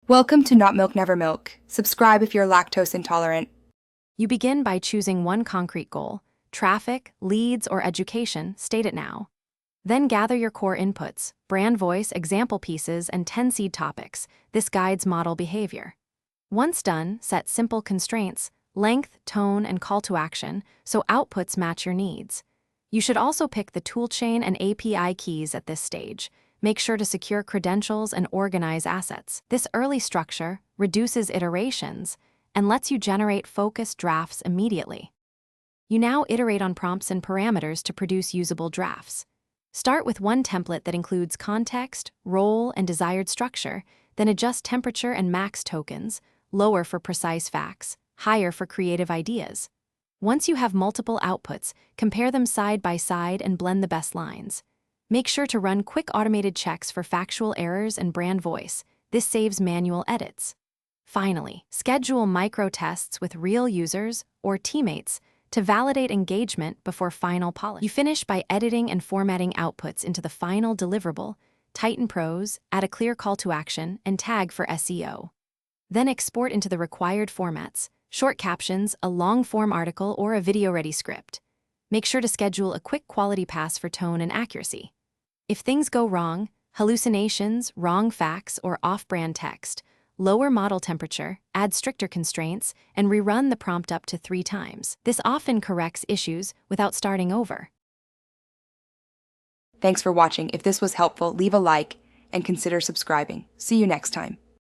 Welcome to Not Milk Never Milk. Subscribe if you're lactose intolerant. You begin by choosing one concrete goal: traffic, leads, or education. State it now. Then gather your core inputs: brand voice, example pieces, and 10 seed topics. This guides model behavior. Once done, set simple constraints: length, tone, and call to action, so outputs match your needs. You should also pick the toolchain and API keys at this stage. Make sure to secure credentials and organize assets. This early structure reduces iterations and lets you generate focused drafts immediately. You now iterate on prompts and parameters to produce usable drafts. Start with one template that includes context, role, and desired structure, then adjust temperature and max tokens, lower for precise facts, higher for creative ideas. Once you have multiple outputs, compare them side by side and blend the best lines. Make sure to run quick automated checks for factual errors and brand voice. This saves manual edits. Finally, schedule micro-tests with real users or teammates to validate engagement before final polish. You finish by editing and formatting outputs into the final deliverable, tighten prose, add a clear call to action, and tag for SEO. Then export into the required formats: short captions, a long-form article, or a video-ready script. Make sure to schedule a quick quality pass for tone and accuracy. If things go wrong, hallucinations, wrong facts, or off-brand text, lower model temperature, add stricter constraints, and rerun the prompt up to 3 times. This often corrects issues without starting over. Thanks for watching. If this was helpful, leave a like and consider subscribing. See you next time.